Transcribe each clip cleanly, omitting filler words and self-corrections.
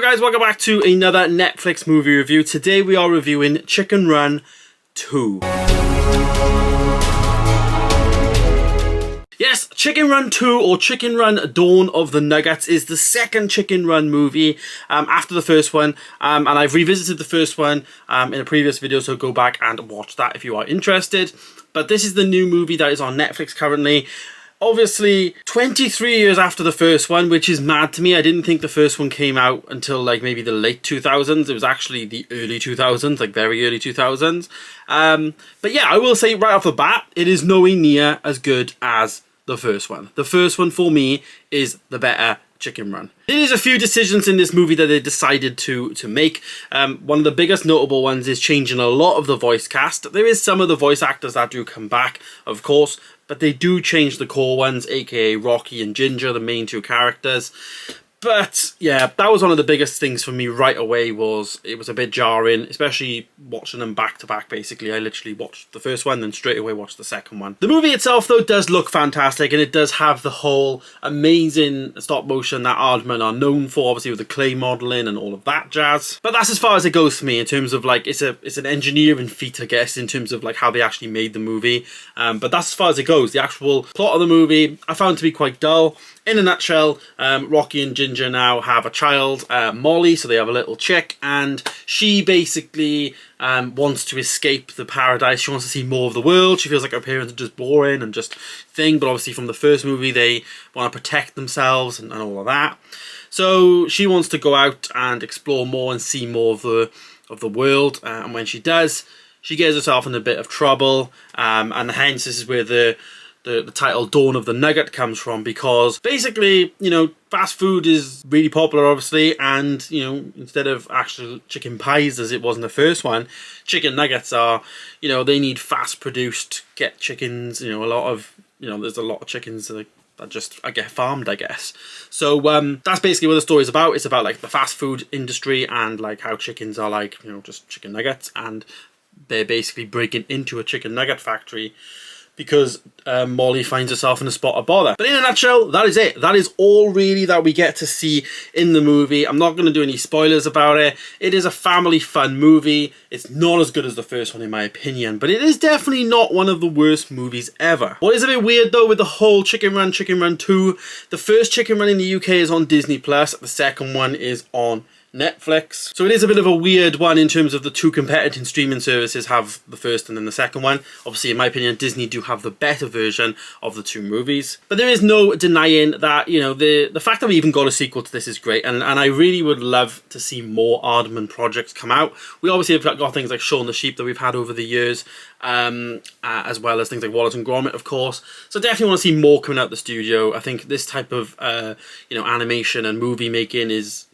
guys, welcome back to another Netflix movie review. Today we are reviewing Chicken Run 2. Yes, Chicken Run 2 or Chicken Run Dawn of the Nuggets is the second Chicken Run movie after the first one, and I've revisited the first one in a previous video, so go back and watch that if you are interested. But this is the new movie that is on Netflix currently. Obviously, 23 years after the first one, which is mad to me. I didn't think the first one came out until like maybe the late 2000s. It was actually the early 2000s, like very early 2000s. But yeah, I will say right off the bat, it is nowhere near as good as the first one. The first one for me is the better Chicken Run. There is a few decisions in this movie that they decided to make. One of the biggest notable ones is changing a lot of the voice cast. There is some of the voice actors that do come back, of course, but they do change the core ones, aka Rocky and Ginger, the main two characters. But yeah, that was one of the biggest things for me right away. It was a bit jarring, especially watching them back to back. Basically, I literally watched the first one, then straight away watched the second one. The movie itself, though, does look fantastic, and it does have the whole amazing stop motion that Aardman are known for, obviously with the clay modeling and all of that jazz. But that's as far as it goes for me in terms of like it's an engineering feat, I guess, in terms of like how they actually made the movie. But that's as far as it goes. The actual plot of the movie I found to be quite dull. In a nutshell, Rocky and Ginger now have a child, Molly, so they have a little chick, and she basically wants to escape the paradise. She wants to see more of the world. She feels like her parents are just boring and just thing, but obviously from the first movie they want to protect themselves and all of that. So she wants to go out and explore more and see more of the world, and when she does, she gets herself in a bit of trouble, and hence this is where the title Dawn of the Nugget comes from, because basically, you know, fast food is really popular, obviously, and, you know, instead of actual chicken pies as it was in the first one, chicken nuggets are, you know, they need fast produced, get chickens, you know, there's a lot of chickens that just get farmed, I guess. So that's basically what the story is about. It's about like the fast food industry and like how chickens are like, you know, just chicken nuggets, and they're basically breaking into a chicken nugget factory because Molly finds herself in a spot of bother. But in a nutshell, that is it. That is all really that we get to see in the movie. I'm not going to do any spoilers about it. It is a family fun movie. It's not as good as the first one in my opinion, but it is definitely not one of the worst movies ever. What is a bit weird though with the whole Chicken Run 2, the first Chicken Run in the UK is on Disney+, the second one is on Netflix. So it is a bit of a weird one in terms of the two competing streaming services have the first and then the second one. Obviously, in my opinion, Disney do have the better version of the two movies. But there is no denying that, you know, the fact that we even got a sequel to this is great. And I really would love to see more Aardman projects come out. We obviously have got things like Shaun the Sheep that we've had over the years, as well as things like Wallace and Gromit, of course. So definitely want to see more coming out the studio. I think this type of, you know, animation and movie making is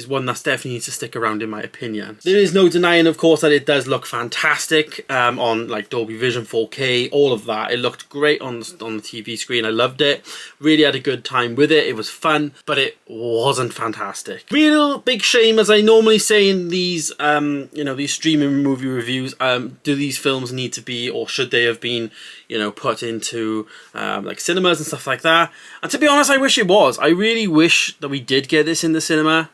one that's definitely needs to stick around in my opinion. There is no denying, of course, that it does look fantastic on like Dolby Vision 4K, all of that. It looked great on the TV screen. I loved it. Really had a good time with it. It was fun, but it wasn't fantastic. Real big shame, as I normally say in these, you know, these streaming movie reviews. Do these films need to be, or should they have been, you know, put into like cinemas and stuff like that? And to be honest, I wish it was. I really wish that we did get this in the cinema.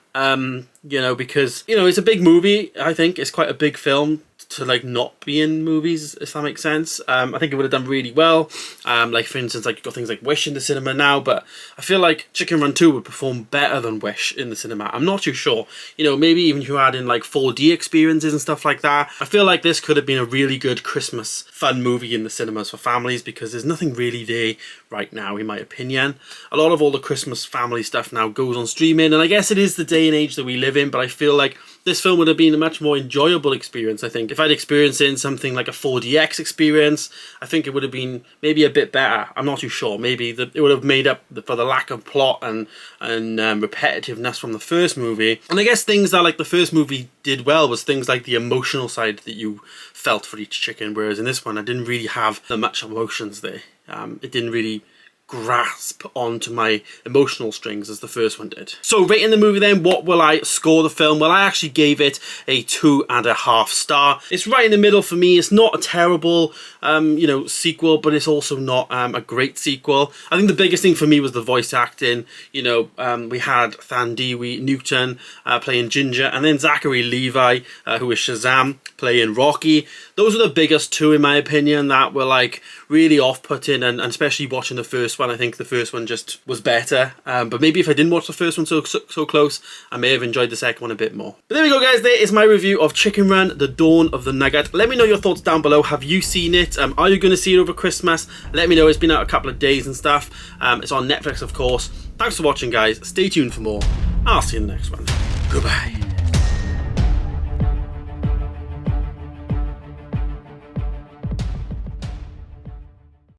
You know, because, you know, it's a big movie. I think it's quite a big film to like not be in movies, if that makes sense. I think it would have done really well. Like for instance, like you've got things like Wish in the cinema now, but I feel like Chicken Run 2 would perform better than Wish in the cinema. I'm not too sure. You know, maybe even if you add in like 4D experiences and stuff like that. I feel like this could have been a really good Christmas fun movie in the cinemas for families, because there's nothing really there right now, in my opinion. A lot of all the Christmas family stuff now goes on streaming, and I guess it is the day and age that we live in, but I feel like this film would have been a much more enjoyable experience, I think. If I'd experienced it in something like a 4DX experience, I think it would have been maybe a bit better. I'm not too sure. Maybe it would have made up for the lack of plot and repetitiveness from the first movie. And I guess things that like the first movie did well was things like the emotional side that you felt for each chicken, whereas in this one I didn't really have that much emotions there. It didn't really grasp onto my emotional strings as the first one did. So rating the movie then, what will I score the film? Well, I actually gave it a 2.5 star. It's right in the middle for me. It's not a terrible, you know, sequel, but it's also not a great sequel. I think the biggest thing for me was the voice acting. You know, we had Thandie Newton playing Ginger, and then Zachary Levi, who is Shazam, playing Rocky. Those are the biggest two, in my opinion, that were like really off-putting, and especially watching the first one, I think the first one just was better. But maybe if I didn't watch the first one so close, I may have enjoyed the second one a bit more. But there we go, guys. There is my review of Chicken Run: The Dawn of the Nugget. Let me know your thoughts down below. Have you seen it? Are you going to see it over Christmas? Let me know. It's been out a couple of days and stuff. It's on Netflix, of course. Thanks for watching, guys. Stay tuned for more. I'll see you in the next one. Goodbye.